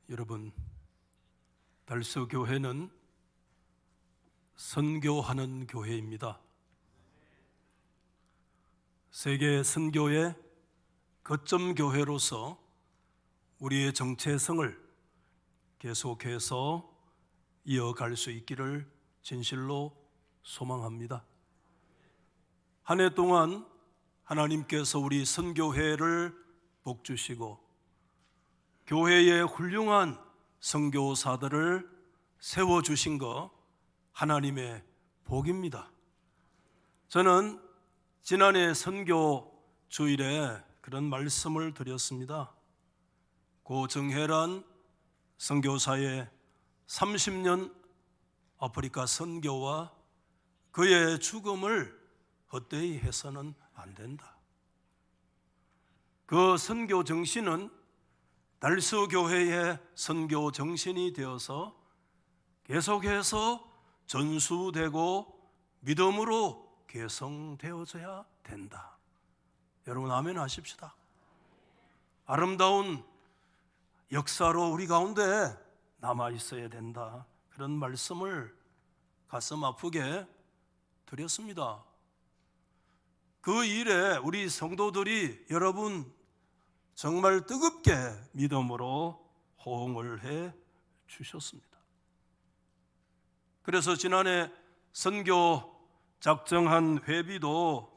여러분, 달서교회는 선교하는 교회입니다. 세계 선교의 거점 교회로서 우리의 정체성을 계속해서 이어갈 수 있기를 진실로 소망합니다. 한 해 동안 하나님께서 우리 선교회를 복주시고 교회의 훌륭한 선교사들을 세워주신 거 하나님의 복입니다. 저는 지난해 선교 주일에 그런 말씀을 드렸습니다. 고 정혜란 선교사의 30년 아프리카 선교와 그의 죽음을 헛되이 해서는 안 된다. 그 선교 정신은 달서교회의 선교 정신이 되어서 계속해서 전수되고 믿음으로 개성되어져야 된다. 여러분 아멘 하십시다. 아름다운 역사로 우리 가운데 남아 있어야 된다. 그런 말씀을 가슴 아프게 드렸습니다. 그 일에 우리 성도들이 여러분 정말 뜨겁게 믿음으로 호응을 해 주셨습니다. 그래서 지난해 선교 작정한 회비도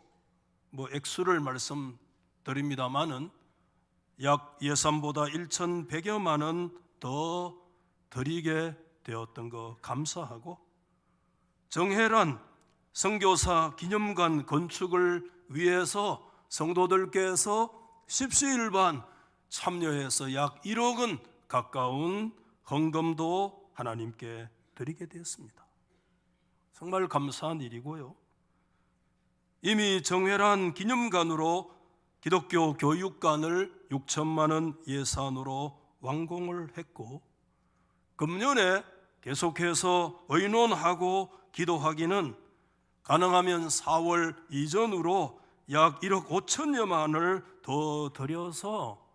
액수를 말씀드립니다마는 약 예산보다 1,100여만 원 더 드리게 되었던 거 감사하고, 정혜란 선교사 기념관 건축을 위해서 성도들께서 십시일반 참여해서 약 1억 원 가까운 헌금도 하나님께 드리게 되었습니다. 정말 감사한 일이고요. 이미 정혜란 기념관으로 기독교 교육관을 6천만 원 예산으로 완공을 했고, 금년에 계속해서 의논하고 기도하기는 가능하면 4월 이전으로 약 1억 5천여만 원을 더 들여서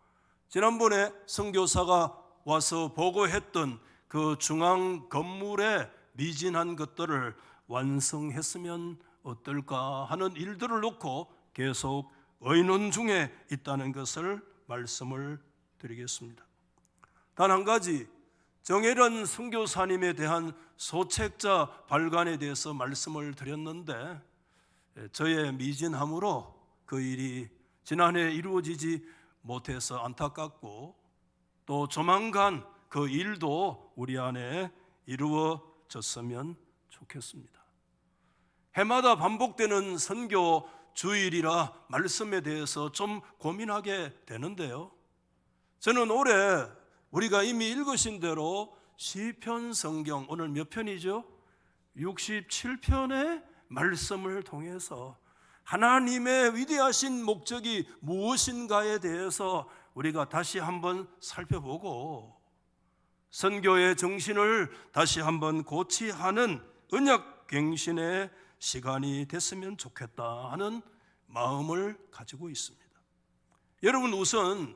지난번에 선교사가 와서 보고했던 그 중앙 건물에 미진한 것들을 완성했으면 어떨까 하는 일들을 놓고 계속 의논 중에 있다는 것을 말씀을 드리겠습니다. 단 한 가지, 정혜란 선교사님에 대한 소책자 발간에 대해서 말씀을 드렸는데 저의 미진함으로 그 일이 지난해 이루어지지 못해서 안타깝고, 또 조만간 그 일도 우리 안에 이루어졌으면 좋겠습니다. 해마다 반복되는 선교 주일이라 말씀에 대해서 좀 고민하게 되는데요, 저는 올해 우리가 이미 읽으신 대로 시편 성경, 오늘 몇 편이죠? 67편의 말씀을 통해서 하나님의 위대하신 목적이 무엇인가에 대해서 우리가 다시 한번 살펴보고 선교의 정신을 다시 한번 고치하는 언약 갱신의 시간이 됐으면 좋겠다 하는 마음을 가지고 있습니다. 여러분, 우선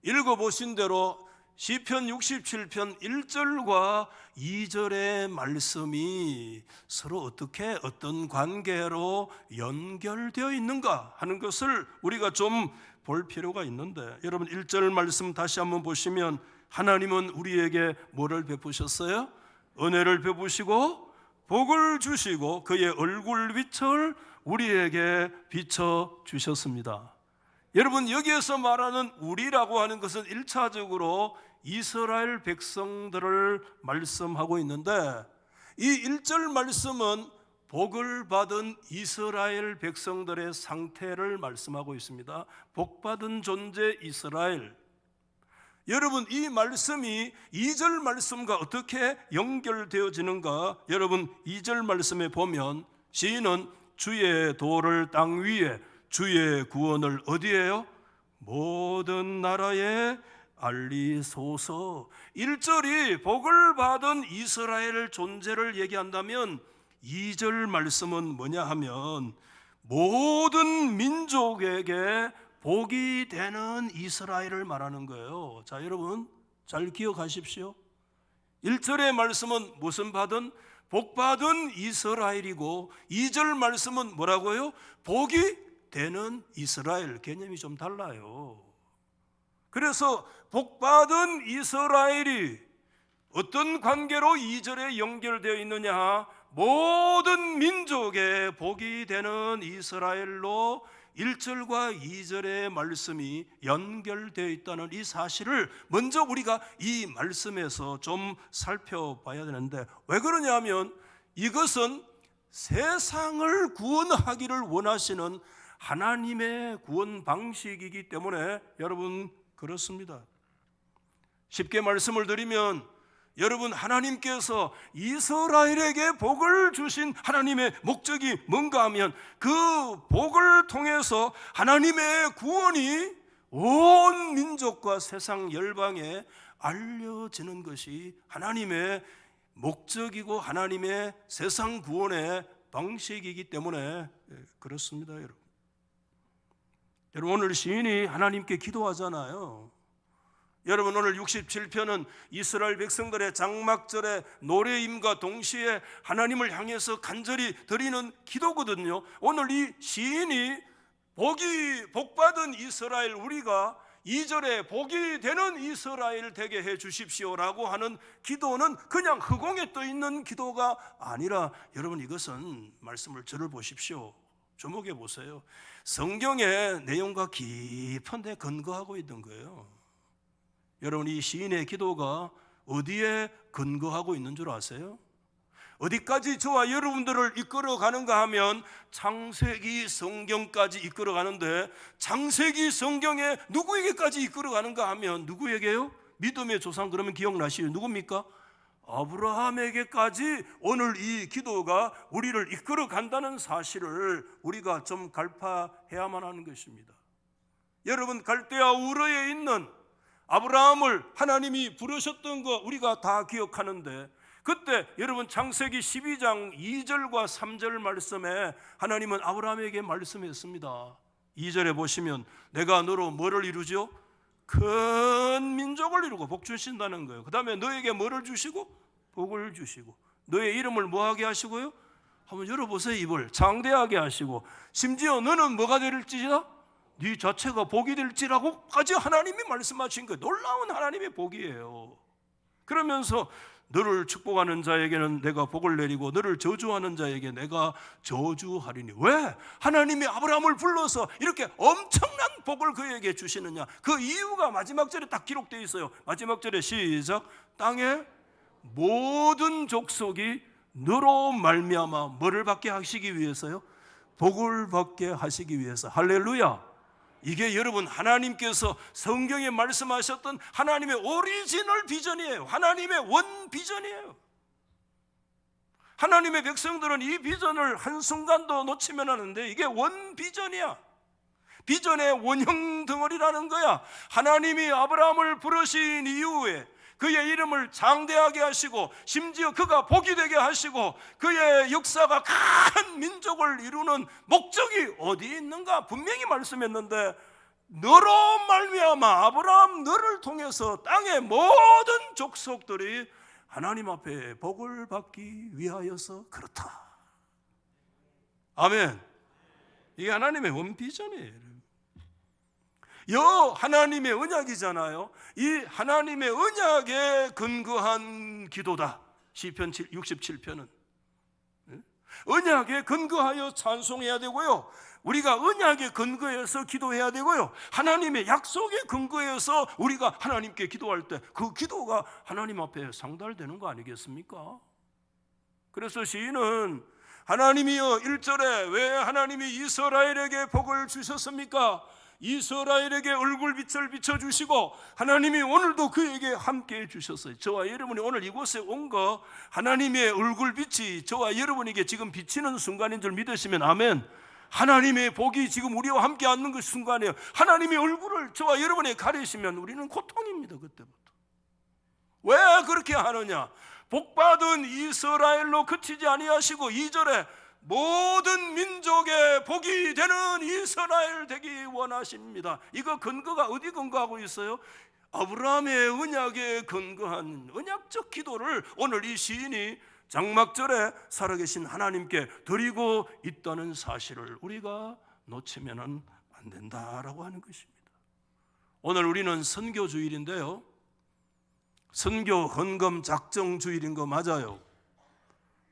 읽어보신 대로 시편 67편 1절과 2절의 말씀이 서로 어떻게 어떤 관계로 연결되어 있는가 하는 것을 우리가 좀 볼 필요가 있는데, 여러분 1절 말씀 다시 한번 보시면 하나님은 우리에게 뭐를 베푸셨어요? 은혜를 베푸시고 복을 주시고 그의 얼굴 빛을 우리에게 비춰주셨습니다. 여러분, 여기에서 말하는 우리라고 하는 것은 1차적으로 이스라엘 백성들을 말씀하고 있는데, 이 1절 말씀은 복을 받은 이스라엘 백성들의 상태를 말씀하고 있습니다. 복받은 존재 이스라엘. 여러분, 이 말씀이 2절 말씀과 어떻게 연결되어지는가? 여러분, 2절 말씀에 보면 시인은 주의 도를 땅 위에, 주의 구원을 어디에요? 모든 나라에 알리소서. 1절이 복을 받은 이스라엘 존재를 얘기한다면 2절 말씀은 뭐냐 하면 모든 민족에게 복이 되는 이스라엘을 말하는 거예요. 자, 여러분 잘 기억하십시오. 1절의 말씀은 무슨 받은? 복받은 이스라엘이고 2절 말씀은 뭐라고요? 복이 되는 이스라엘. 개념이 좀 달라요. 그래서 복받은 이스라엘이 어떤 관계로 2절에 연결되어 있느냐? 모든 민족의 복이 되는 이스라엘로 1절과 2절의 말씀이 연결되어 있다는 이 사실을 먼저 우리가 이 말씀에서 좀 살펴봐야 되는데, 왜 그러냐면 이것은 세상을 구원하기를 원하시는 하나님의 구원 방식이기 때문에 여러분 그렇습니다. 쉽게 말씀을 드리면 여러분, 하나님께서 이스라엘에게 복을 주신 하나님의 목적이 뭔가 하면 그 복을 통해서 하나님의 구원이 온 민족과 세상 열방에 알려지는 것이 하나님의 목적이고 하나님의 세상 구원의 방식이기 때문에 그렇습니다. 여러분, 오늘 시인이 하나님께 기도하잖아요. 여러분, 오늘 67편은 이스라엘 백성들의 장막절의 노래임과 동시에 하나님을 향해서 간절히 드리는 기도거든요. 오늘 이 시인이 복받은 이스라엘, 우리가 2절에 복이 되는 이스라엘 되게 해 주십시오라고 하는 기도는 그냥 허공에 떠 있는 기도가 아니라, 여러분, 이것은 말씀을 저를 보십시오. 주목해 보세요. 성경의 내용과 깊은 데 근거하고 있는 거예요. 여러분, 이 시인의 기도가 어디에 근거하고 있는 줄 아세요? 어디까지 저와 여러분들을 이끌어 가는가 하면 창세기 성경까지 이끌어 가는데, 창세기 성경에 누구에게까지 이끌어 가는가 하면 누구에게요? 믿음의 조상, 그러면 기억나시죠? 누굽니까? 아브라함에게까지 오늘 이 기도가 우리를 이끌어 간다는 사실을 우리가 좀 갈파해야만 하는 것입니다. 여러분, 갈대아 우르에 있는 아브라함을 하나님이 부르셨던 거 우리가 다 기억하는데, 그때 여러분 창세기 12장 2절과 3절 말씀에 하나님은 아브라함에게 말씀했습니다. 2절에 보시면 내가 너로 뭐를 이루죠? 큰 민족을 이루고 복 주신다는 거예요. 그 다음에 너에게 뭐를 주시고? 복을 주시고, 너의 이름을 뭐하게 하시고요? 한번 열어보세요. 입을 장대하게 하시고, 심지어 너는 뭐가 될지라? 네 자체가 복이 될지라고까지 하나님이 말씀하신 거예요. 놀라운 하나님의 복이에요. 그러면서 너를 축복하는 자에게는 내가 복을 내리고 너를 저주하는 자에게 내가 저주하리니. 왜? 하나님이 아브라함을 불러서 이렇게 엄청난 복을 그에게 주시느냐? 그 이유가 마지막 절에 딱 기록되어 있어요. 마지막 절에 시작. 땅의 모든 족속이 너로 말미암아 뭐를 받게 하시기 위해서요? 복을 받게 하시기 위해서. 할렐루야. 이게 여러분 하나님께서 성경에 말씀하셨던 하나님의 오리지널 비전이에요. 하나님의 원 비전이에요. 하나님의 백성들은 이 비전을 한순간도 놓치면 하는데, 이게 원 비전이야. 비전의 원형 덩어리라는 거야. 하나님이 아브라함을 부르신 이후에 그의 이름을 장대하게 하시고, 심지어 그가 복이 되게 하시고, 그의 역사가 큰 민족을 이루는 목적이 어디에 있는가? 분명히 말씀했는데, 너로 말미암아 아브라함 너를 통해서 땅의 모든 족속들이 하나님 앞에 복을 받기 위하여서 그렇다. 아멘. 이게 하나님의 원비전이에요. 하나님의 언약이잖아요. 이 하나님의 언약에 근거한 기도다. 시편 67편은 언약에 근거하여 찬송해야 되고요, 우리가 언약에 근거해서 기도해야 되고요, 하나님의 약속에 근거해서 우리가 하나님께 기도할 때 그 기도가 하나님 앞에 상달되는 거 아니겠습니까? 그래서 시인은 하나님이여, 1절에 왜 하나님이 이스라엘에게 복을 주셨습니까? 이스라엘에게 얼굴빛을 비춰주시고 하나님이 오늘도 그에게 함께 해주셨어요. 저와 여러분이 오늘 이곳에 온 거 하나님의 얼굴빛이 저와 여러분에게 지금 비치는 순간인 줄 믿으시면 아멘. 하나님의 복이 지금 우리와 함께 앉는 그 순간이에요. 하나님의 얼굴을 저와 여러분에게 가리시면 우리는 고통입니다. 그때부터. 왜 그렇게 하느냐? 복받은 이스라엘로 그치지 아니하시고 2절에 모든 민족의 복이 되는 이스라엘 되기 원하십니다. 이거 근거가 어디 근거하고 있어요? 아브라함의 언약에 근거한 언약적 기도를 오늘 이 시인이 장막절에 살아계신 하나님께 드리고 있다는 사실을 우리가 놓치면 안 된다라고 하는 것입니다. 오늘 우리는 선교주일인데요, 선교 헌금 작정 주일인 거 맞아요.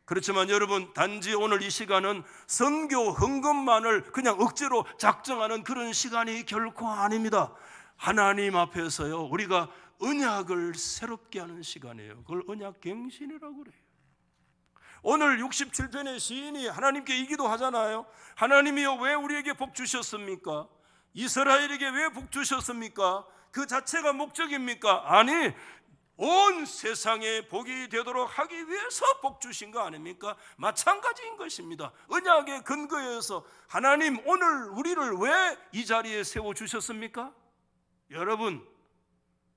그렇지만 여러분, 단지 오늘 이 시간은 선교 헌금만을 그냥 억지로 작정하는 그런 시간이 결코 아닙니다. 하나님 앞에서요, 우리가 언약을 새롭게 하는 시간이에요. 그걸 언약갱신이라고 그래요. 오늘 67편의 시인이 하나님께 이 기도하잖아요. 하나님이여, 왜 우리에게 복 주셨습니까? 이스라엘에게 왜 복 주셨습니까? 그 자체가 목적입니까? 아니, 온 세상에 복이 되도록 하기 위해서 복 주신 거 아닙니까? 마찬가지인 것입니다. 언약의 근거에서 하나님, 오늘 우리를 왜 이 자리에 세워주셨습니까? 여러분,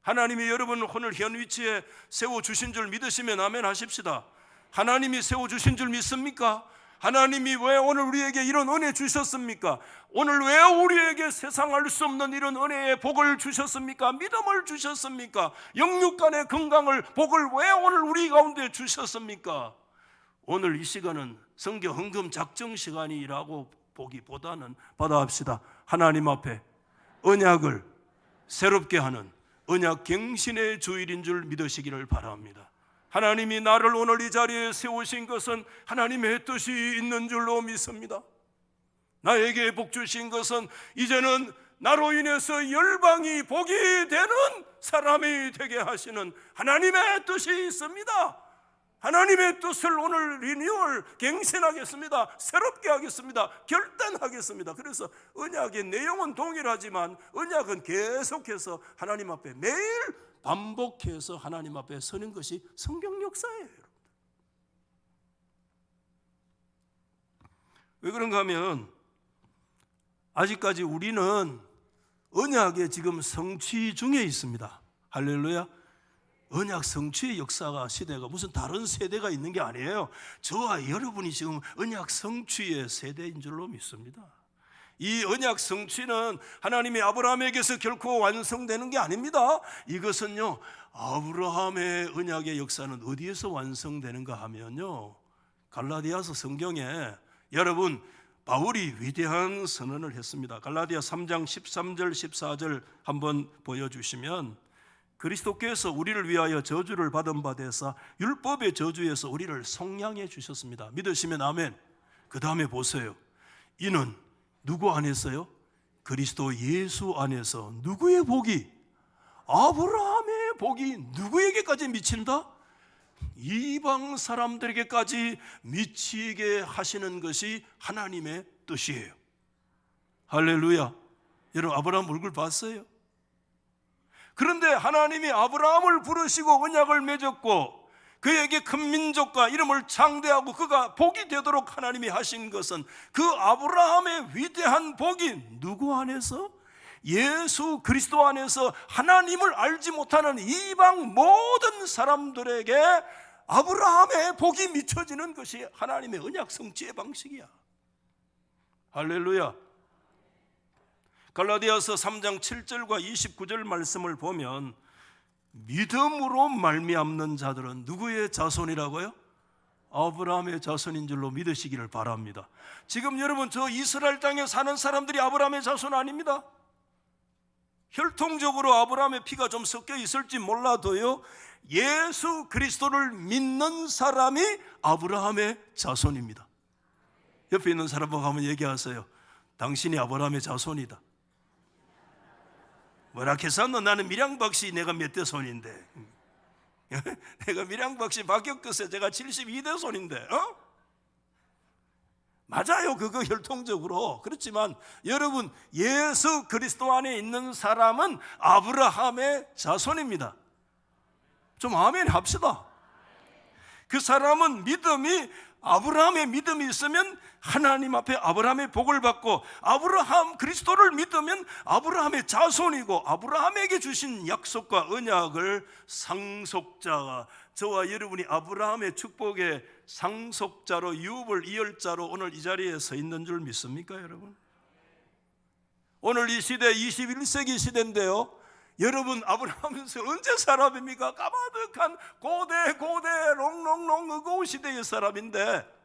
하나님이 여러분을 오늘 현 위치에 세워주신 줄 믿으시면 아멘 하십시다. 하나님이 세워주신 줄 믿습니까? 하나님이 왜 오늘 우리에게 이런 은혜 주셨습니까? 오늘 왜 우리에게 세상 알 수 없는 이런 은혜의 복을 주셨습니까? 믿음을 주셨습니까? 영육 간의 건강을, 복을 왜 오늘 우리 가운데 주셨습니까? 오늘 이 시간은 선교 헌금 작정 시간이라고 보기보다는 받아합시다. 하나님 앞에 언약을 새롭게 하는 언약 갱신의 주일인 줄 믿으시기를 바랍니다. 하나님이 나를 오늘 이 자리에 세우신 것은 하나님의 뜻이 있는 줄로 믿습니다. 나에게 복 주신 것은 이제는 나로 인해서 열방이 복이 되는 사람이 되게 하시는 하나님의 뜻이 있습니다. 하나님의 뜻을 오늘 리뉴얼 갱신하겠습니다. 새롭게 하겠습니다. 결단하겠습니다. 그래서 언약의 내용은 동일하지만 언약은 계속해서 하나님 앞에 매일 반복해서 하나님 앞에 서는 것이 성경 역사예요. 왜 그런가 하면 아직까지 우리는 언약의 지금 성취 중에 있습니다. 할렐루야. 언약 성취의 역사가, 시대가 무슨 다른 세대가 있는 게 아니에요. 저와 여러분이 지금 언약 성취의 세대인 줄로 믿습니다. 이 언약 성취는 하나님이 아브라함에게서 결코 완성되는 게 아닙니다. 이것은요, 아브라함의 언약의 역사는 어디에서 완성되는가 하면요, 갈라디아서 성경에 여러분, 바울이 위대한 선언을 했습니다. 갈라디아 3장 13절 14절 한번 보여주시면, 그리스도께서 우리를 위하여 저주를 받은 바 되사 율법의 저주에서 우리를 속량해 주셨습니다. 믿으시면 아멘. 그 다음에 보세요. 이는 누구 안에서요? 그리스도 예수 안에서 누구의 복이? 아브라함의 복이 누구에게까지 미친다? 이방 사람들에게까지 미치게 하시는 것이 하나님의 뜻이에요. 할렐루야. 여러분, 아브라함 얼굴 봤어요? 그런데 하나님이 아브라함을 부르시고 언약을 맺었고 그에게 큰 민족과 이름을 창대하고 그가 복이 되도록 하나님이 하신 것은 그 아브라함의 위대한 복이 누구 안에서? 예수 그리스도 안에서 하나님을 알지 못하는 이방 모든 사람들에게 아브라함의 복이 미쳐지는 것이 하나님의 언약 성취의 방식이야. 할렐루야. 갈라디아서 3장 7절과 29절 말씀을 보면 믿음으로 말미암는 자들은 누구의 자손이라고요? 아브라함의 자손인 줄로 믿으시기를 바랍니다. 지금 여러분, 저 이스라엘 땅에 사는 사람들이 아브라함의 자손 아닙니다. 혈통적으로 아브라함의 피가 좀 섞여 있을지 몰라도요, 예수 그리스도를 믿는 사람이 아브라함의 자손입니다. 옆에 있는 사람하고 한번 얘기하세요. 당신이 아브라함의 자손이다. 뭐라 해서 나는 밀양박씨 내가 몇 대 손인데 내가 밀양박씨 박혁끝에 제가 72대 손인데 맞아요. 그거 혈통적으로. 그렇지만 여러분, 예수 그리스도 안에 있는 사람은 아브라함의 자손입니다. 좀 아멘 합시다. 그 사람은 믿음이, 아브라함의 믿음이 있으면 하나님 앞에 아브라함의 복을 받고, 아브라함 그리스도를 믿으면 아브라함의 자손이고 아브라함에게 주신 약속과 언약을 상속자가, 저와 여러분이 아브라함의 축복의 상속자로, 유업을 이을 자로 오늘 이 자리에 서 있는 줄 믿습니까 여러분? 오늘 이 시대 21세기 시대인데요, 여러분, 아브라함은 언제 사람입니까? 까마득한 고대 롱롱롱 의고 시대의 사람인데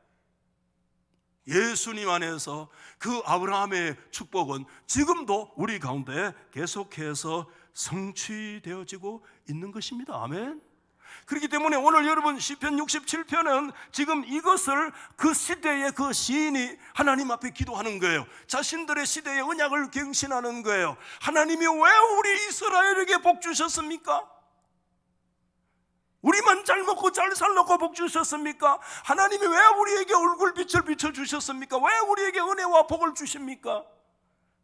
예수님 안에서 그 아브라함의 축복은 지금도 우리 가운데 계속해서 성취되어지고 있는 것입니다. 아멘. 그렇기 때문에 오늘 여러분 시편 67편은 지금 이것을 그 시대의 그 시인이 하나님 앞에 기도하는 거예요. 자신들의 시대의 언약을 갱신하는 거예요. 하나님이 왜 우리 이스라엘에게 복 주셨습니까? 우리만 잘 먹고 잘 살라고 복 주셨습니까? 하나님이 왜 우리에게 얼굴빛을 비춰주셨습니까? 왜 우리에게 은혜와 복을 주십니까?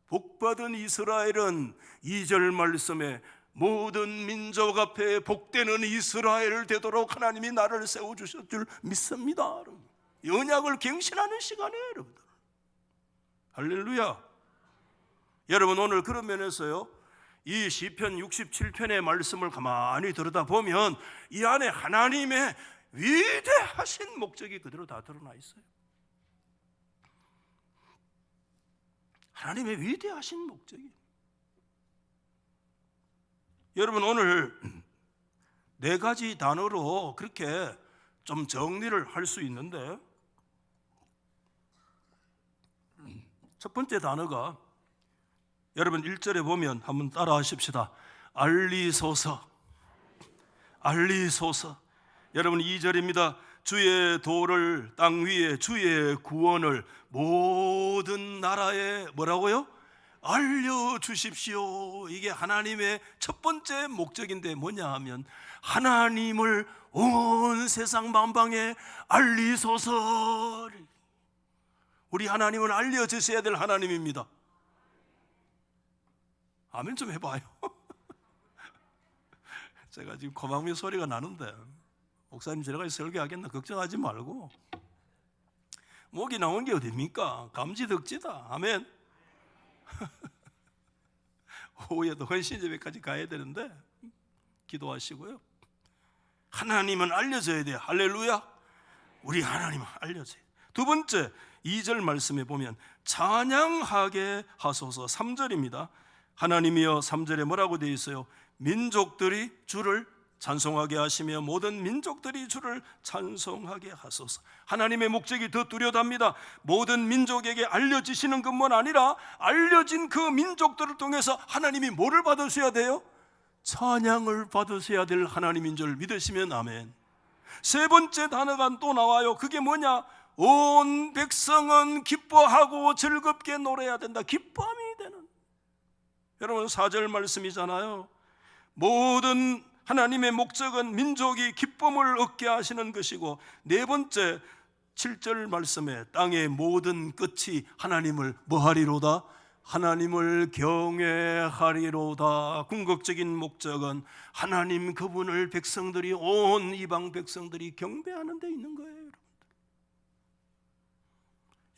복받은 이스라엘은 2절 말씀에 모든 민족 앞에 복되는 이스라엘 되도록 하나님이 나를 세워주실 줄 믿습니다. 언약을 갱신하는 시간이에요, 여러분들. 할렐루야. 여러분, 오늘 그런 면에서요, 이 시편 67편의 말씀을 가만히 들여다보면 이 안에 하나님의 위대하신 목적이 그대로 다 드러나 있어요. 하나님의 위대하신 목적이. 여러분, 오늘 4가지 단어로 그렇게 좀 정리를 할 수 있는데, 첫 번째 단어가 여러분 1절에 보면 한번 따라 하십시다. 알리소서. 알리소서. 여러분 2절입니다. 주의 도를 땅 위에 주의 구원을 모든 나라에 뭐라고요? 알려주십시오. 이게 하나님의 첫 번째 목적인데 뭐냐 하면 하나님을 온 세상 만방에 알리소서. 우리 하나님은 알려주셔야 될 하나님입니다. 아멘 좀 해봐요. 제가 지금 고막미 소리가 나는데 목사님 제가 설교하겠나 걱정하지 말고, 목이 나온 게 어딥니까? 감지덕지다. 아멘. 오후에도 헌신예배까지 가야 되는데 기도하시고요. 하나님은 알려져야 돼요. 할렐루야. 우리 하나님은 알려져야 돼요. 두 번째 2절 말씀에 보면 찬양하게 하소서. 3절입니다. 하나님이여, 3절에 뭐라고 되어 있어요? 민족들이 주를 찬송하게 하시며 모든 민족들이 주를 찬송하게 하소서. 하나님의 목적이 더 뚜렷합니다. 모든 민족에게 알려지시는 것만 아니라 알려진 그 민족들을 통해서 하나님이 뭐를 받으셔야 돼요? 찬양을 받으셔야 될 하나님인 줄 믿으시면 아멘. 세 번째 단어가 또 나와요. 그게 뭐냐? 온 백성은 기뻐하고 즐겁게 노래해야 된다. 기쁨이 되는. 여러분 4절 말씀이잖아요. 모든 하나님의 목적은 민족이 기쁨을 얻게 하시는 것이고, 네 번째 7절 말씀에 땅의 모든 끝이 하나님을 뭐하리로다? 하나님을 경외하리로다. 궁극적인 목적은 하나님 그분을 백성들이, 온 이방 백성들이 경배하는 데 있는 거예요.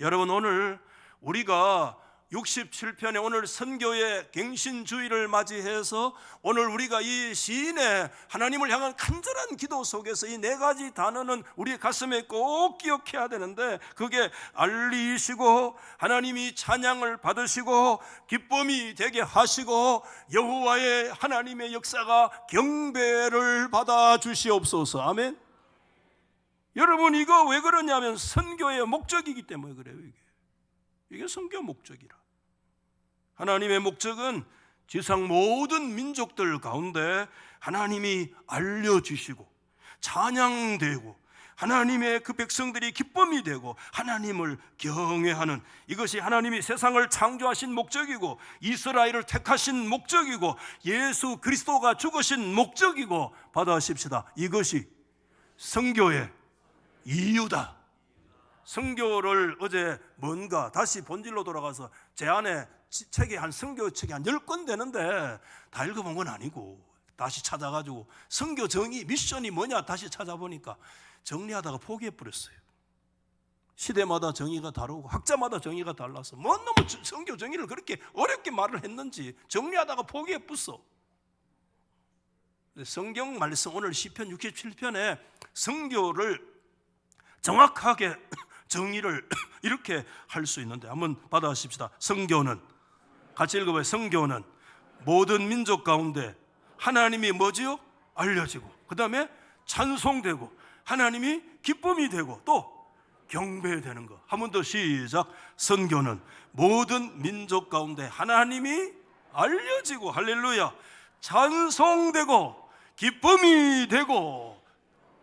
여러분, 오늘 우리가 67편의 오늘 선교의 갱신주의를 맞이해서 오늘 우리가 이 시인의 하나님을 향한 간절한 기도 속에서 이 4가지 단어는 우리 가슴에 꼭 기억해야 되는데, 그게 알리시고 하나님이 찬양을 받으시고 기쁨이 되게 하시고 여호와의 하나님의 역사가 경배를 받아 주시옵소서. 아멘. 여러분, 이거 왜 그러냐면 선교의 목적이기 때문에 그래요. 이게 선교 목적이라. 하나님의 목적은 지상 모든 민족들 가운데 하나님이 알려주시고 찬양되고 하나님의 그 백성들이 기쁨이 되고 하나님을 경외하는, 이것이 하나님이 세상을 창조하신 목적이고 이스라엘을 택하신 목적이고 예수 그리스도가 죽으신 목적이고, 받아십시다. 이것이 선교의 이유다. 선교를 어제 뭔가 다시 본질로 돌아가서 제 안에 책이 한 선교 책이 한 10권 되는데 다 읽어본 건 아니고 다시 찾아가지고 선교 정의 미션이 뭐냐 다시 찾아보니까 정리하다가 포기해버렸어요. 시대마다 정의가 다르고 학자마다 정의가 달라서 뭐 너무 선교 정의를 그렇게 어렵게 말을 했는지 정리하다가 포기해버렸어. 성경 말씀 오늘 시편 67편에 선교를 정확하게 정의를 이렇게 할 수 있는데 한번 받아십시다. 선교는, 같이 읽어봐요. 선교는 모든 민족 가운데 하나님이 뭐지요? 알려지고, 그 다음에 찬송되고, 하나님이 기쁨이 되고, 또 경배되는 것. 한 번 더 시작. 선교는 모든 민족 가운데 하나님이 알려지고, 할렐루야, 찬송되고 기쁨이 되고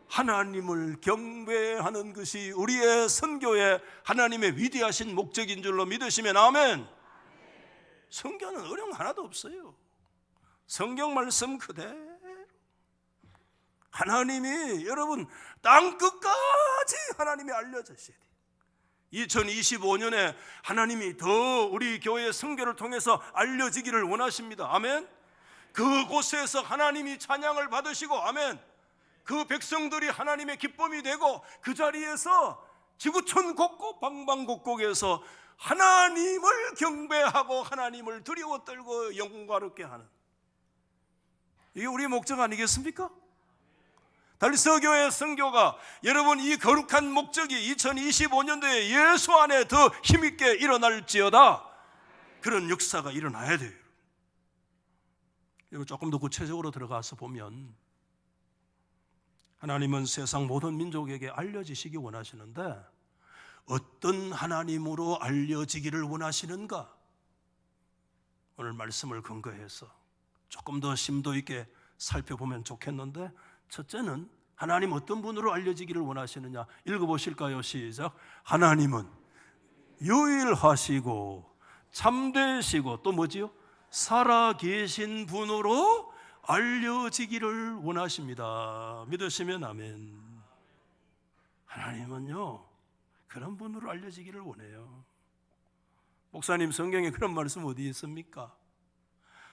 하나님을 경배하는 것이 우리의 선교의 하나님의 위대하신 목적인 줄로 믿으시면 아멘. 선교는 어려운 거 하나도 없어요. 성경 말씀 그대로 하나님이, 여러분, 땅 끝까지 하나님이 알려주셔야 돼요. 2025년에 하나님이 더 우리 교회의 선교를 통해서 알려지기를 원하십니다. 아멘. 그곳에서 하나님이 찬양을 받으시고, 아멘, 그 백성들이 하나님의 기쁨이 되고, 그 자리에서 지구촌 곳곳 방방곡곡에서 하나님을 경배하고 하나님을 두려워 떨고 영광스럽게 하는, 이게 우리의 목적 아니겠습니까? 달서교회 선교가, 여러분, 이 거룩한 목적이 2025년도에 예수 안에 더 힘있게 일어날지어다. 그런 역사가 일어나야 돼요. 이거 조금 더 구체적으로 들어가서 보면, 하나님은 세상 모든 민족에게 알려지시기 원하시는데 어떤 하나님으로 알려지기를 원하시는가? 오늘 말씀을 근거해서 조금 더 심도 있게 살펴보면 좋겠는데, 첫째는 하나님 어떤 분으로 알려지기를 원하시느냐? 읽어보실까요? 시작. 하나님은 유일하시고 참되시고, 또 뭐지요? 살아계신 분으로 알려지기를 원하십니다. 믿으시면 아멘. 하나님은요, 그런 분으로 알려지기를 원해요. 목사님, 성경에 그런 말씀 어디 있습니까?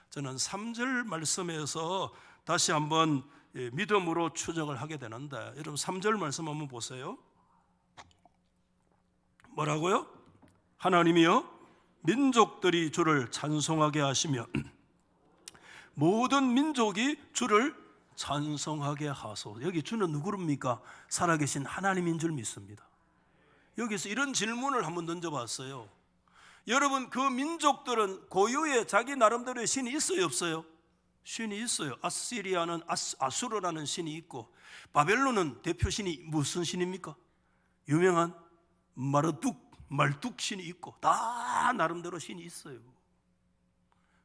저는 3절 말씀에서 다시 한번 믿음으로 추적을 하게 되는데, 여러분 3절 말씀 한번 보세요. 뭐라고요? 하나님이요, 민족들이 주를 찬송하게 하시며 모든 민족이 주를 찬송하게 하소서. 여기 주는 누구입니까? 살아계신 하나님인 줄 믿습니다. 여기서 이런 질문을 한번 던져봤어요. 여러분, 그 민족들은 고유의 자기 나름대로의 신이 있어요, 없어요? 신이 있어요. 아시리아는 아수르라는 신이 있고, 바벨론은 대표 신이 무슨 신입니까? 유명한 말뚝 신이 있고, 다 나름대로 신이 있어요.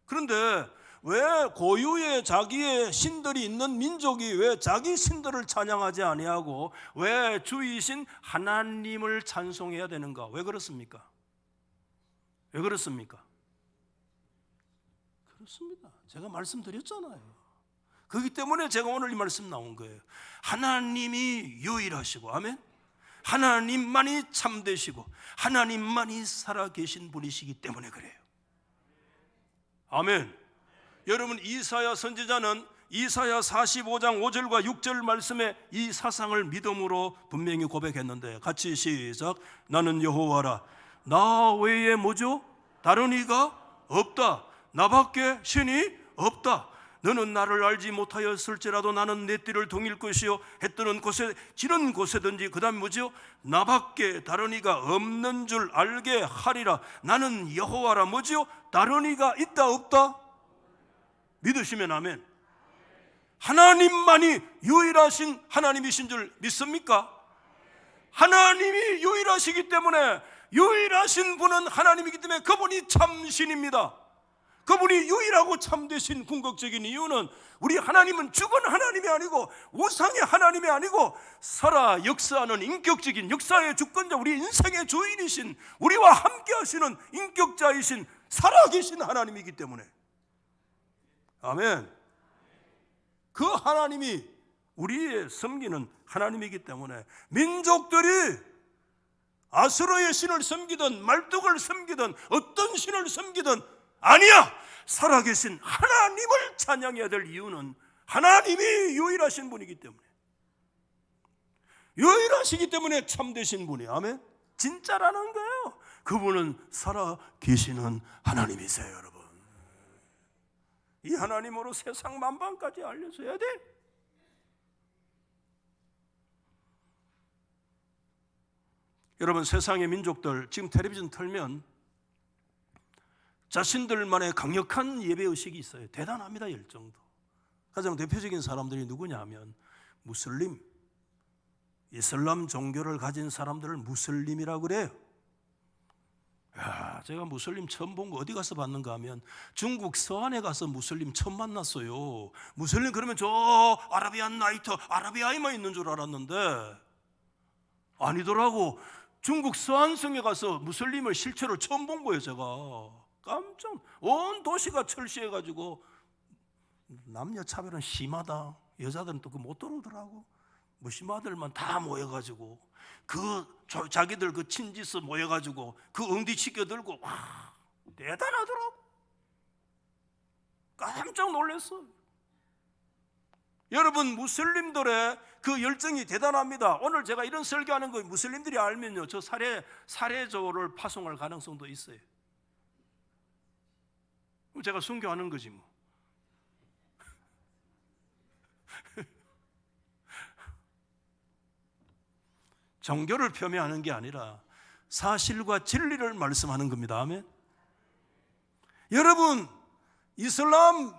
그런데 왜 고유의 자기의 신들이 있는 민족이 왜 자기 신들을 찬양하지 아니하고 왜 주이신 하나님을 찬송해야 되는가? 왜 그렇습니까? 왜 그렇습니까? 그렇습니다. 제가 말씀드렸잖아요. 그렇기 때문에 제가 오늘 이 말씀 나온 거예요. 하나님이 유일하시고, 아멘, 하나님만이 참되시고 하나님만이 살아계신 분이시기 때문에 그래요. 아멘. 여러분, 이사야 선지자는 이사야 45장 5절과 6절 말씀에 이 사상을 믿음으로 분명히 고백했는데, 같이 시작. 나는 여호와라, 나 외에 뭐죠? 다른 이가 없다. 나밖에 신이 없다. 너는 나를 알지 못하였을지라도 나는 내 띠를 동일 것이요 해 뜨는 곳에 지른 곳에든지, 그 다음에 뭐죠? 나밖에 다른 이가 없는 줄 알게 하리라. 나는 여호와라, 뭐죠? 다른 이가 있다 없다? 믿으시면 아멘. 하나님만이 유일하신 하나님이신 줄 믿습니까? 하나님이 유일하시기 때문에, 유일하신 분은 하나님이기 때문에 그분이 참신입니다. 그분이 유일하고 참되신 궁극적인 이유는, 우리 하나님은 죽은 하나님이 아니고 우상의 하나님이 아니고 살아 역사하는 인격적인 역사의 주권자, 우리 인생의 주인이신, 우리와 함께 하시는 인격자이신 살아계신 하나님이기 때문에, 아멘. 그 하나님이 우리의 섬기는 하나님이기 때문에 민족들이 아수르의 신을 섬기든 말뚝을 섬기든 어떤 신을 섬기든 아니야, 살아계신 하나님을 찬양해야 될 이유는 하나님이 유일하신 분이기 때문에, 유일하시기 때문에 참되신 분이, 아멘, 진짜라는 거예요. 그분은 살아계시는 하나님이세요. 여러분, 이 하나님으로 세상 만방까지 알려줘야 돼. 여러분, 세상의 민족들 지금 텔레비전 틀면 자신들만의 강력한 예배의식이 있어요. 대단합니다. 열정도. 가장 대표적인 사람들이 누구냐 하면 무슬림, 이슬람 종교를 가진 사람들을 무슬림이라고 그래요. 야, 제가 무슬림 처음 본 거 어디 가서 봤는가 하면 중국 서안에 가서 무슬림 처음 만났어요. 무슬림 그러면 저 아라비안 나이트, 아라비아에만 있는 줄 알았는데 아니더라고. 중국 서안성에 가서 무슬림을 실제로 처음 본 거예요. 제가 깜짝, 온 도시가 철시해가지고 남녀 차별은 심하다, 여자들은 또 그 못 들어오더라고. 무슬림들만 다 모여가지고 자기들 그 친지서 모여가지고 그 엉디 치켜들고, 와, 대단하더라고. 깜짝 놀랐어. 여러분, 무슬림들의 그 열정이 대단합니다. 오늘 제가 이런 설교하는 거 무슬림들이 알면요, 저 살해조를 파송할 가능성도 있어요. 그럼 제가 순교하는 거지 뭐. 종교를 폄훼하는 게 아니라 사실과 진리를 말씀하는 겁니다. 아멘. 여러분, 이슬람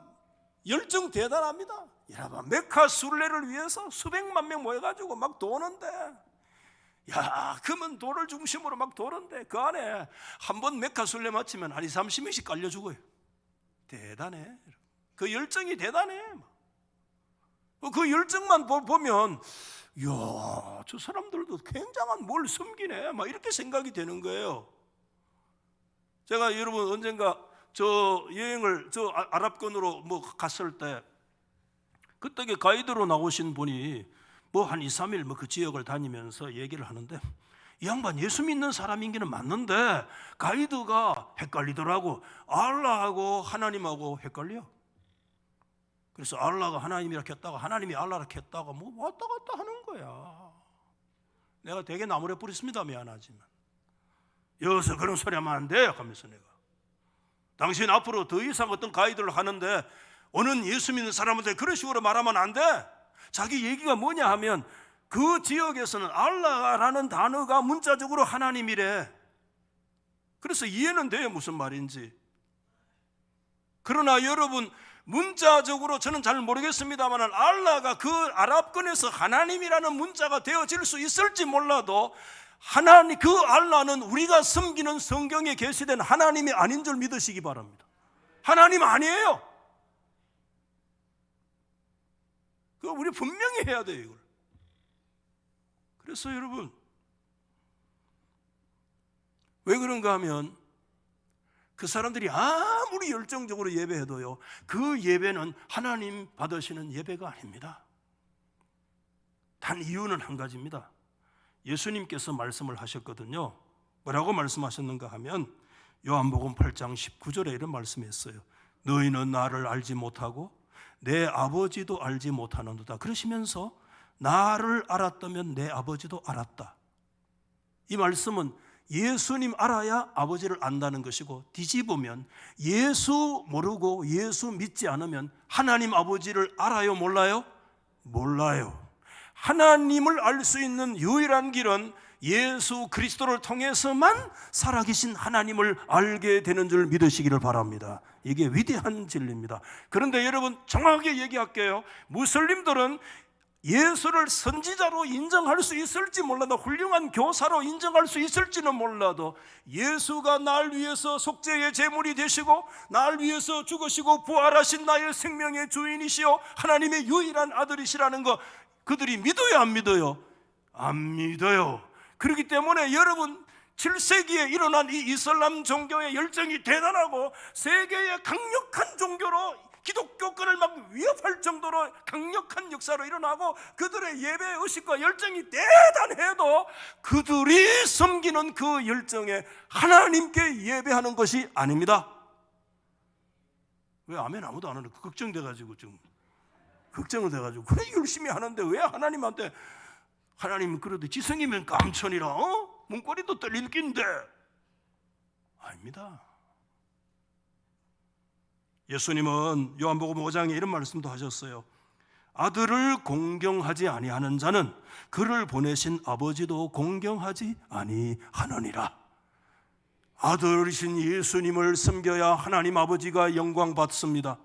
열정 대단합니다. 여러분, 메카 순례를 위해서 수백만 명 모여가지고 막 도는데, 야, 그러면 도를 중심으로 막 도는데 그 안에 한 번 메카 순례 마치면 한 20-30명씩 깔려 죽어요. 대단해. 그 열정이 대단해. 그 열정만 보면, 이야, 저 사람들도 굉장한 뭘 섬기네, 막 이렇게 생각이 되는 거예요. 제가 여러분 언젠가 저 여행을 저 아랍권으로 뭐 갔을 때, 그때 가이드로 나오신 분이 뭐 한 2-3일 뭐 그 지역을 다니면서 얘기를 하는데, 이 양반 예수 믿는 사람인기는 맞는데 가이드가 헷갈리더라고. 알라하고 하나님하고 헷갈려. 그래서 알라가 하나님이라 켰다가 하나님이 알라라 켰다가 뭐 왔다 갔다 하는 거야. 내가 되게 나무래 뿌렸습니다. 미안하지만 여기서 그런 소리 하면 안 돼 하면서, 내가 당신 앞으로 더 이상 어떤 가이드를 하는데 오는 예수 믿는 사람한테 그런 식으로 말하면 안 돼. 자기 얘기가 뭐냐 하면 그 지역에서는 알라라는 단어가 문자적으로 하나님이래. 그래서 이해는 돼요, 무슨 말인지. 그러나 여러분, 문자적으로 저는 잘 모르겠습니다만 알라가 그 아랍권에서 하나님이라는 문자가 되어질 수 있을지 몰라도, 하나님, 그 알라는 우리가 섬기는 성경에 계시된 하나님이 아닌 줄 믿으시기 바랍니다. 하나님 아니에요. 그거 우리 분명히 해야 돼요, 이걸. 그래서 여러분, 왜 그런가 하면 그 사람들이 아무리 열정적으로 예배해도요, 그 예배는 하나님 받으시는 예배가 아닙니다. 단 이유는 한 가지입니다. 예수님께서 말씀을 하셨거든요. 뭐라고 말씀하셨는가 하면 요한복음 8장 19절에 이런 말씀했어요. 너희는 나를 알지 못하고 내 아버지도 알지 못하는도다. 그러시면서 나를 알았다면 내 아버지도 알았다. 이 말씀은 예수님 알아야 아버지를 안다는 것이고, 뒤집으면 예수 모르고 예수 믿지 않으면 하나님 아버지를 알아요, 몰라요? 몰라요. 하나님을 알 수 있는 유일한 길은 예수 그리스도를 통해서만 살아계신 하나님을 알게 되는 줄 믿으시기를 바랍니다. 이게 위대한 진리입니다. 그런데 여러분, 정확하게 얘기할게요. 무슬림들은 예수를 선지자로 인정할 수 있을지 몰라도, 훌륭한 교사로 인정할 수 있을지는 몰라도, 예수가 날 위해서 속죄의 제물이 되시고 날 위해서 죽으시고 부활하신 나의 생명의 주인이시요 하나님의 유일한 아들이시라는 거 그들이 믿어요, 안 믿어요? 안 믿어요. 그렇기 때문에 여러분, 7세기에 일어난 이 이슬람 종교의 열정이 대단하고 세계의 강력한 종교로 기독교권을 막 위협할 정도로 강력한 역사로 일어나고, 그들의 예배 의식과 열정이 대단해도 그들이 섬기는 그 열정에 하나님께 예배하는 것이 아닙니다. 왜 아멘 아무도 안 하는 거 걱정돼가지고 지금 걱정을 돼가지고, 그래 열심히 하는데 왜 하나님한테, 하나님은 그래도 지성이면 깜천이라 문고리도 떨릴 낀데. 아닙니다. 예수님은 요한복음 5장에 이런 말씀도 하셨어요. 아들을 공경하지 아니하는 자는 그를 보내신 아버지도 공경하지 아니하느니라. 아들이신 예수님을 섬겨야 하나님 아버지가 영광 받습니다.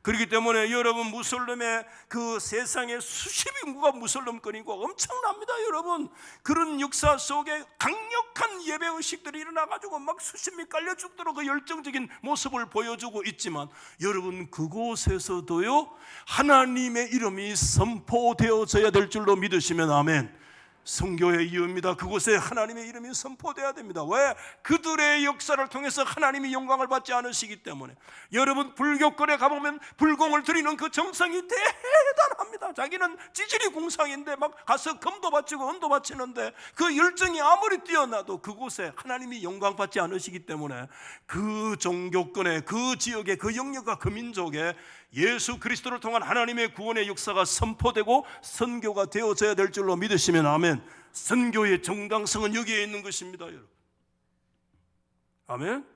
그렇기 때문에 여러분, 무슬림의 그 세상에 수십 인구가 무슬림권이고 엄청납니다. 여러분, 그런 역사 속에 강력한 예배의식들이 일어나가지고 막 수십명 깔려 죽도록 그 열정적인 모습을 보여주고 있지만, 여러분, 그곳에서도요 하나님의 이름이 선포되어져야 될 줄로 믿으시면 아멘. 선교의 이유입니다. 그곳에 하나님의 이름이 선포돼야 됩니다. 왜? 그들의 역사를 통해서 하나님이 영광을 받지 않으시기 때문에. 여러분, 불교권에 가보면 불공을 드리는 그 정성이 대단합니다. 자기는 찌질이 공상인데 막 가서 금도 바치고 은도 바치는데 그 열정이 아무리 뛰어나도 그곳에 하나님이 영광 받지 않으시기 때문에 그 종교권에, 그 지역에, 그 영역과 그 민족에 예수 그리스도를 통한 하나님의 구원의 역사가 선포되고 선교가 되어져야 될 줄로 믿으시면 아멘. 선교의 정당성은 여기에 있는 것입니다, 여러분. 아멘.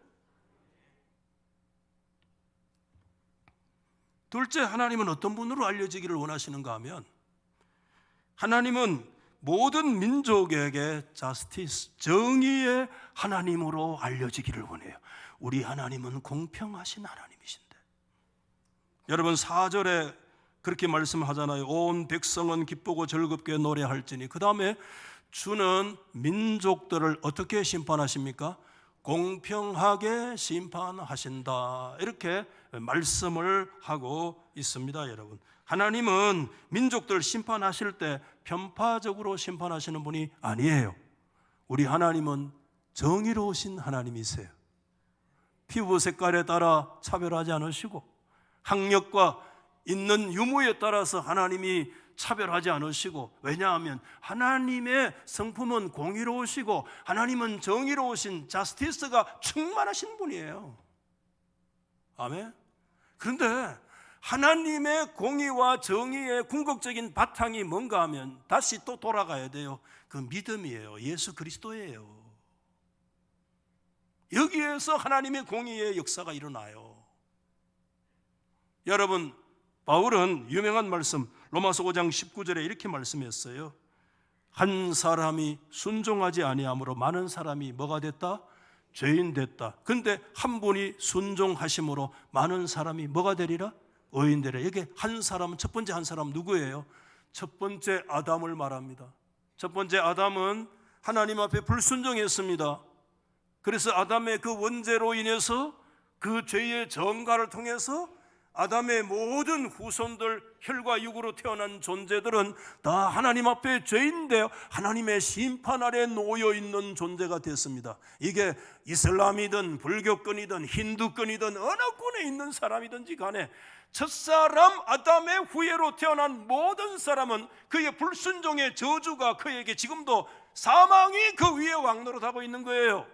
둘째, 하나님은 어떤 분으로 알려지기를 원하시는가 하면, 하나님은 모든 민족에게 자스티스, 정의의 하나님으로 알려지기를 원해요. 우리 하나님은 공평하신 하나님이신데, 여러분 4절에 그렇게 말씀하잖아요. 온 백성은 기쁘고 즐겁게 노래할지니. 그 다음에 주는 민족들을 어떻게 심판하십니까? 공평하게 심판하신다, 이렇게 말씀을 하고 있습니다. 여러분, 하나님은 민족들 심판하실 때 편파적으로 심판하시는 분이 아니에요. 우리 하나님은 정의로우신 하나님이세요. 피부 색깔에 따라 차별하지 않으시고, 학력과 있는 유무에 따라서 하나님이 차별하지 않으시고, 왜냐하면 하나님의 성품은 공의로우시고 하나님은 정의로우신 자스티스가 충만하신 분이에요. 아멘. 그런데 하나님의 공의와 정의의 궁극적인 바탕이 뭔가 하면 다시 또 돌아가야 돼요. 그 믿음이에요. 예수 그리스도예요. 여기에서 하나님의 공의의 역사가 일어나요. 여러분, 바울은 유명한 말씀 로마서 5장 19절에 이렇게 말씀했어요. 한 사람이 순종하지 아니함으로 많은 사람이 뭐가 됐다? 죄인 됐다. 그런데 한 분이 순종하심으로 많은 사람이 뭐가 되리라? 의인 되리라. 여기 한 사람은, 첫 번째 한 사람 누구예요? 첫 번째 아담을 말합니다. 첫 번째 아담은 하나님 앞에 불순종했습니다. 그래서 아담의 그 원죄로 인해서, 그 죄의 전가를 통해서 아담의 모든 후손들, 혈과 육으로 태어난 존재들은 다 하나님 앞에 죄인되어 하나님의 심판 아래 놓여 있는 존재가 됐습니다. 이게 이슬람이든 불교권이든 힌두권이든 어느 권에 있는 사람이든지 간에 첫사람 아담의 후예로 태어난 모든 사람은 그의 불순종의 저주가 그에게 지금도 사망이 그 위에 왕노릇하고 있는 거예요.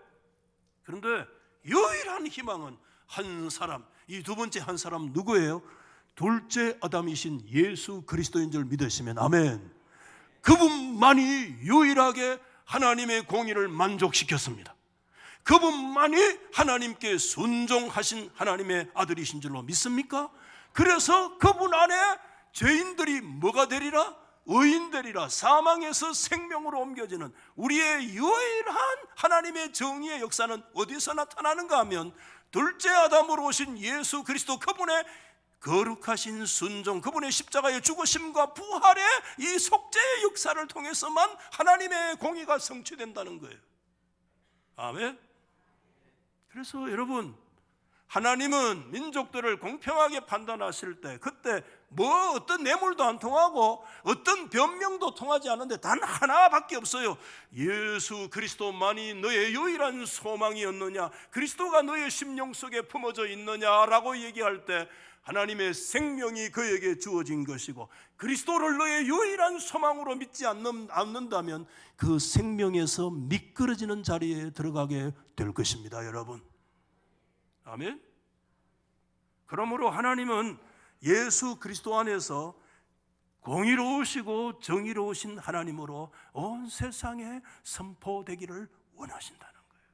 그런데 유일한 희망은 한 사람, 이 두 번째 한 사람 누구예요? 둘째 아담이신 예수 그리스도인 줄 믿으시면 아멘. 그분만이 유일하게 하나님의 공의를 만족시켰습니다. 그분만이 하나님께 순종하신 하나님의 아들이신 줄로 믿습니까? 그래서 그분 안에 죄인들이 뭐가 되리라? 의인 되리라. 사망에서 생명으로 옮겨지는 우리의 유일한 하나님의 정의의 역사는 어디서 나타나는가 하면, 둘째 아담으로 오신 예수 그리스도, 그분의 거룩하신 순종, 그분의 십자가의 죽으심과 부활의 이 속죄의 역사를 통해서만 하나님의 공의가 성취된다는 거예요. 아멘. 그래서 여러분, 하나님은 민족들을 공평하게 판단하실 때, 그때 뭐 어떤 뇌물도 안 통하고 어떤 변명도 통하지 않는데 단 하나밖에 없어요. 예수 그리스도만이 너의 유일한 소망이었느냐, 그리스도가 너의 심령 속에 품어져 있느냐라고 얘기할 때 하나님의 생명이 그에게 주어진 것이고, 그리스도를 너의 유일한 소망으로 믿지 않는다면 그 생명에서 미끄러지는 자리에 들어가게 될 것입니다. 여러분, 아멘. 그러므로 하나님은 예수 그리스도 안에서 공의로우시고 정의로우신 하나님으로 온 세상에 선포되기를 원하신다는 거예요.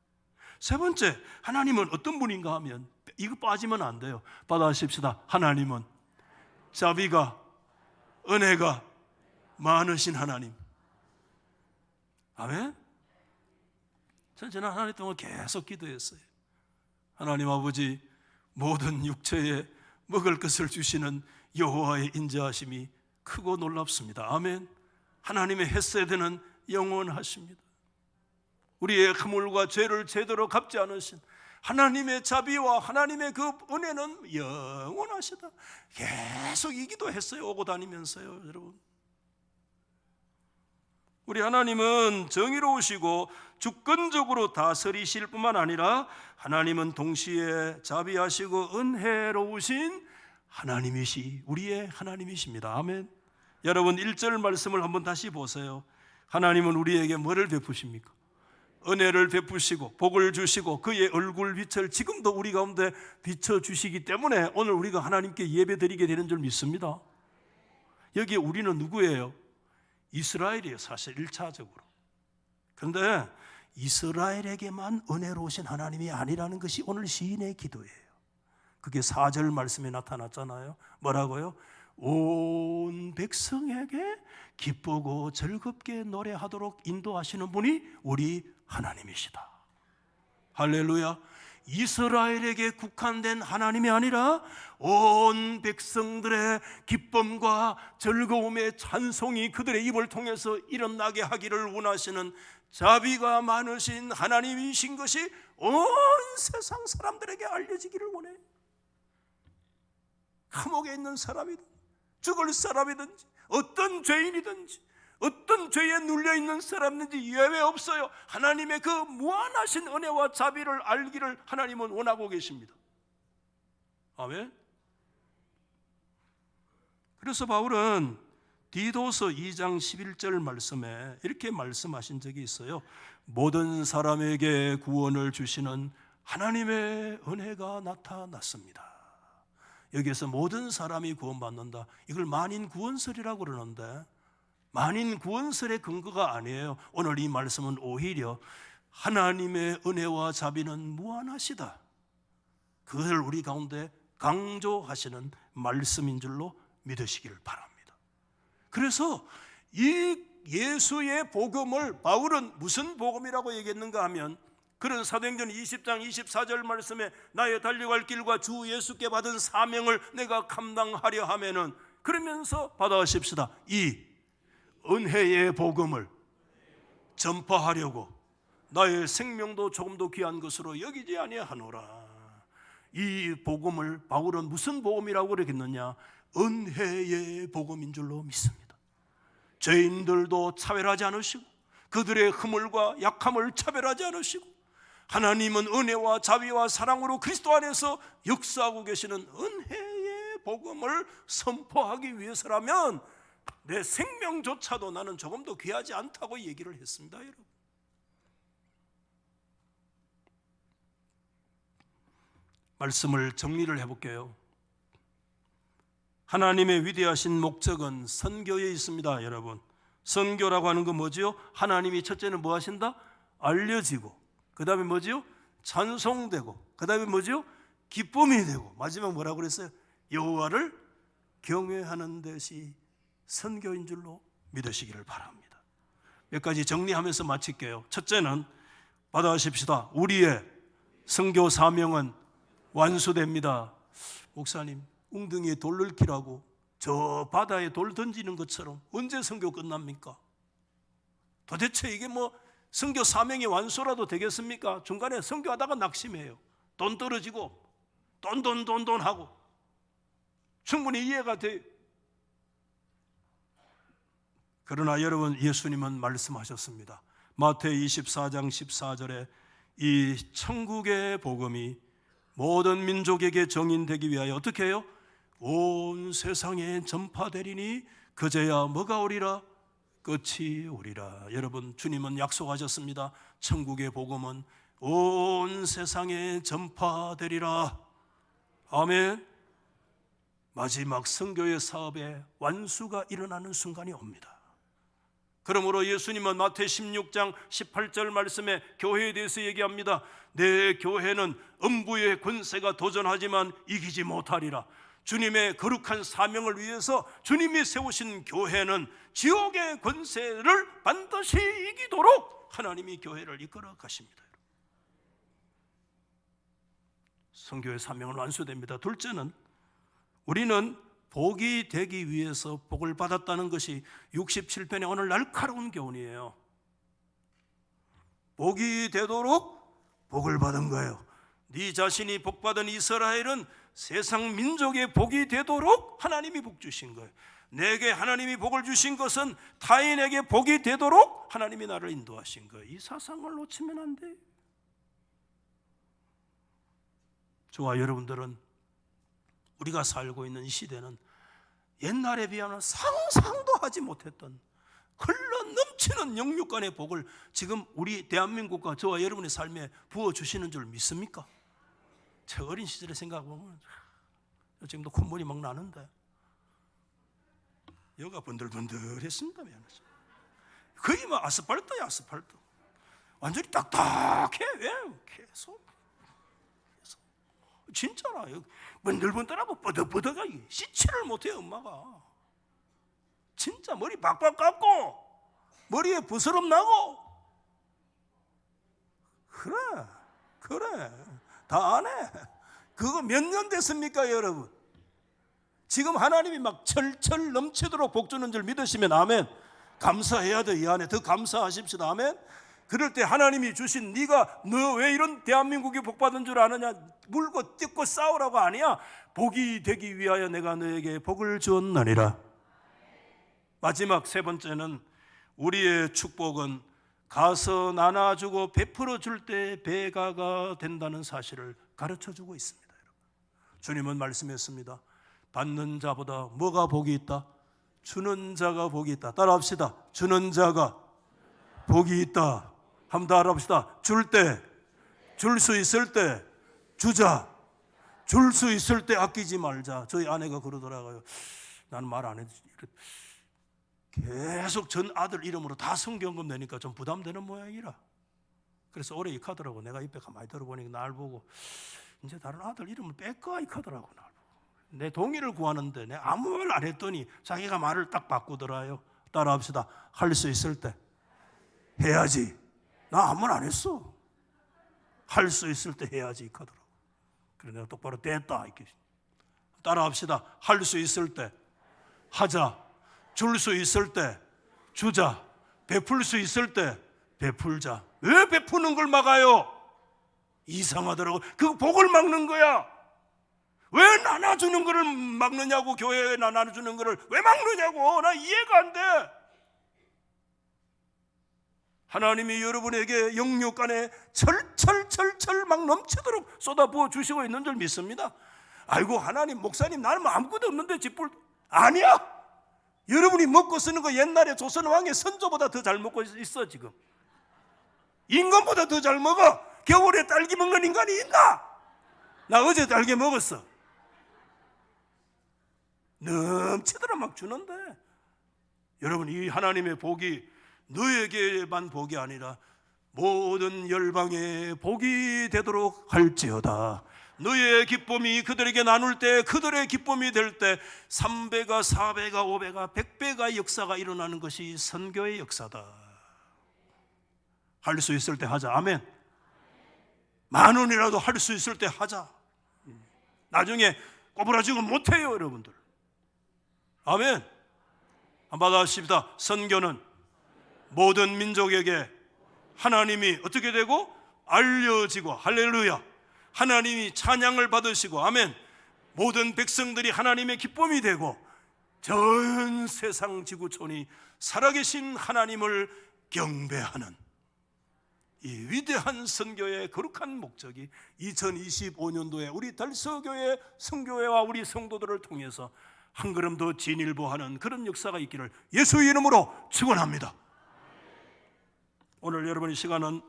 세 번째, 하나님은 어떤 분인가 하면, 이거 빠지면 안 돼요. 받아십시다. 하나님은 자비가, 은혜가 많으신 하나님. 아멘. 전 지난 하나님 동안 계속 기도했어요. 하나님 아버지, 모든 육체의 먹을 것을 주시는 여호와의 인자하심이 크고 놀랍습니다. 아멘. 하나님의 헤세드는 영원하십니다. 우리의 허물과 죄를 제대로 갚지 않으신 하나님의 자비와 하나님의 그 은혜는 영원하시다. 계속 이 기도했어요. 오고 다니면서요, 여러분. 우리 하나님은 정의로우시고 주권적으로 다스리실 뿐만 아니라 하나님은 동시에 자비하시고 은혜로우신 하나님이시 우리의 하나님이십니다. 아멘. 여러분 1절 말씀을 한번 다시 보세요. 하나님은 우리에게 뭐를 베푸십니까? 은혜를 베푸시고 복을 주시고 그의 얼굴 빛을 지금도 우리 가운데 비춰주시기 때문에 오늘 우리가 하나님께 예배드리게 되는 줄 믿습니다. 여기에 우리는 누구예요? 이스라엘이에요. 사실 1차적으로. 그런데 이스라엘에게만 은혜로우신 하나님이 아니라는 것이 오늘 시인의 기도예요. 그게 4절 말씀에 나타났잖아요. 뭐라고요? 온 백성에게 기쁘고 즐겁게 노래하도록 인도하시는 분이 우리 하나님이시다. 할렐루야. 이스라엘에게 국한된 하나님이 아니라 온 백성들의 기쁨과 즐거움의 찬송이 그들의 입을 통해서 일어나게 하기를 원하시는 자비가 많으신 하나님이신 것이 온 세상 사람들에게 알려지기를 원해요. 감옥에 있는 사람이든 죽을 사람이든지 어떤 죄인이든지 어떤 죄에 눌려있는 사람인지 예외 없어요. 하나님의 그 무한하신 은혜와 자비를 알기를 하나님은 원하고 계십니다. 아멘. 그래서 바울은 디도서 2장 11절 말씀에 이렇게 말씀하신 적이 있어요. 모든 사람에게 구원을 주시는 하나님의 은혜가 나타났습니다. 여기에서 모든 사람이 구원받는다, 이걸 만인 구원설이라고 그러는데 만인 구원설의 근거가 아니에요. 오늘 이 말씀은 오히려 하나님의 은혜와 자비는 무한하시다, 그것을 우리 가운데 강조하시는 말씀인 줄로 믿으시기를 바랍니다. 그래서 이 예수의 복음을 바울은 무슨 복음이라고 얘기했는가 하면, 그런 사도행전 20장 24절 말씀에 나의 달려갈 길과 주 예수께 받은 사명을 내가 감당하려 하면은, 그러면서 받아가십시다. 이 은혜의 복음을 전파하려고 나의 생명도 조금도 귀한 것으로 여기지 아니하노라. 이 복음을 바울은 무슨 복음이라고 그러겠느냐? 은혜의 복음인 줄로 믿습니다. 죄인들도 차별하지 않으시고 그들의 허물과 약함을 차별하지 않으시고 하나님은 은혜와 자비와 사랑으로 그리스도 안에서 역사하고 계시는 은혜의 복음을 선포하기 위해서라면 내 생명조차도 나는 조금 더 귀하지 않다고 얘기를 했습니다. 여러분, 말씀을 정리를 해볼게요. 하나님의 위대하신 목적은 선교에 있습니다. 여러분, 선교라고 하는 건 뭐지요? 하나님이 첫째는 뭐 하신다? 알려지고, 그 다음에 뭐지요? 찬송되고, 그 다음에 뭐지요? 기쁨이 되고, 마지막 뭐라고 그랬어요? 여호와를 경외하는 것이 선교인 줄로 믿으시기를 바랍니다. 몇 가지 정리하면서 마칠게요. 첫째는 받아가십시다. 우리의 선교 사명은 완수됩니다. 목사님, 웅덩이에 돌을 키라고 저 바다에 돌 던지는 것처럼 언제 선교 끝납니까? 도대체 이게 뭐 선교 사명이 완수라도 되겠습니까? 중간에 선교하다가 낙심해요. 돈 떨어지고 돈 하고 충분히 이해가 돼요. 그러나 여러분, 예수님은 말씀하셨습니다. 마태복음 24장 14절에 이 천국의 복음이 모든 민족에게 정인되기 위하여 어떻게 해요? 온 세상에 전파되리니 그제야 뭐가 오리라? 끝이 오리라. 여러분, 주님은 약속하셨습니다. 천국의 복음은 온 세상에 전파되리라. 아멘. 마지막 선교의 사업에 완수가 일어나는 순간이 옵니다. 그러므로 예수님은 마태 16장 18절 말씀에 교회에 대해서 얘기합니다. 내 교회는 음부의 권세가 도전하지만 이기지 못하리라. 주님의 거룩한 사명을 위해서 주님이 세우신 교회는 지옥의 권세를 반드시 이기도록 하나님이 교회를 이끌어 가십니다. 선교의 사명은 완수됩니다. 둘째는 우리는 복이 되기 위해서 복을 받았다는 것이 67편의 오늘 날카로운 교훈이에요. 복이 되도록 복을 받은 거예요. 네 자신이 복받은 이스라엘은 세상 민족의 복이 되도록 하나님이 복 주신 거예요. 내게 하나님이 복을 주신 것은 타인에게 복이 되도록 하나님이 나를 인도하신 거예요. 이 사상을 놓치면 안 돼요. 저와 여러분들은 우리가 살고 있는 이 시대는 옛날에 비하면 상상도 하지 못했던 흘러 넘치는 영육간의 복을 지금 우리 대한민국과 저와 여러분의 삶에 부어주시는 줄 믿습니까? 제 어린 시절에 생각해보면 지금도 콧물이 막 나는데 여가 번들번들했습니다. 거의 뭐 아스팔트야, 아스팔트. 완전히 딱딱해. 왜? 계속 진짜라. 번들번들하고 뻐덕뻐덕하게 씻지를 못해요. 엄마가 진짜 머리 박박 감고 머리에 부스럼 나고 그래 다 안 해. 그거 몇 년 됐습니까 여러분? 지금 하나님이 막 철철 넘치도록 복 주는 줄 믿으시면 아멘. 감사해야 돼. 이 안에 더 감사하십시다. 아멘. 그럴 때 하나님이 주신 네가 너 왜 이런 대한민국이 복받은 줄 아느냐, 물고 뜯고 싸우라고 아니야. 복이 되기 위하여 내가 너에게 복을 주었느니라. 마지막 세 번째는 우리의 축복은 가서 나눠주고 베풀어 줄 때 배가가 된다는 사실을 가르쳐주고 있습니다. 주님은 말씀했습니다. 받는 자보다 뭐가 복이 있다? 주는 자가 복이 있다. 따라합시다. 주는 자가 복이 있다. 한번 더 알아봅시다. 줄 때, 줄 수 있을 때 주자. 줄 수 있을 때 아끼지 말자. 저희 아내가 그러더라고요. 나는 말 안 해도 계속 전 아들 이름으로 다 성경금 내니까 좀 부담되는 모양이라. 그래서 오래 익하더라고. 내가 입에 가만히 들어보니까 날 보고 이제 다른 아들 이름을 뺄까 익하더라고. 날 보고. 내 동의를 구하는데 내가 아무 말 안 했더니 자기가 말을 딱 바꾸더라요. 따라합시다. 할 수 있을 때 해야지. 나 아무 말 안 했어. 할 수 있을 때 해야지 익하더라고. 그래서 내가 똑바로 됐다 이렇게. 따라합시다. 할 수 있을 때 하자. 줄 수 있을 때 주자. 베풀 수 있을 때 베풀자. 왜 베푸는 걸 막아요? 이상하더라고. 그 복을 막는 거야. 왜 나눠주는 거를 막느냐고. 교회에 나눠주는 거를 왜 막느냐고. 나 이해가 안 돼. 하나님이 여러분에게 영육간에 철철철철 막 넘치도록 쏟아부어 주시고 있는 줄 믿습니다. 아이고 하나님 목사님 나는 뭐 아무것도 없는데 쥐뿔. 아니야. 여러분이 먹고 쓰는 거 옛날에 조선 왕의 선조보다 더 잘 먹고 있어. 지금 인간보다 더 잘 먹어. 겨울에 딸기 먹는 인간이 있나? 나 어제 딸기 먹었어. 넘치도록 막 주는데 여러분 이 하나님의 복이 너에게만 복이 아니라 모든 열방에 복이 되도록 할지어다. 너의 기쁨이 그들에게 나눌 때 그들의 기쁨이 될 때 3배가 4배가 5배가 100배가 역사가 일어나는 것이 선교의 역사다. 할 수 있을 때 하자. 아멘. 10,000원이라도 할 수 있을 때 하자. 나중에 꼬부라지고 못해요 여러분들. 아멘. 한번 받아십시다. 선교는 모든 민족에게 하나님이 어떻게 되고 알려지고 할렐루야. 하나님이 찬양을 받으시고 아멘. 모든 백성들이 하나님의 기쁨이 되고 전 세상 지구촌이 살아계신 하나님을 경배하는 이 위대한 선교의 거룩한 목적이 2025년도에 우리 달서교회 성교회와 우리 성도들을 통해서 한 걸음 더 진일보하는 그런 역사가 있기를 예수의 이름으로 축원합니다. 오늘 여러분의 시간은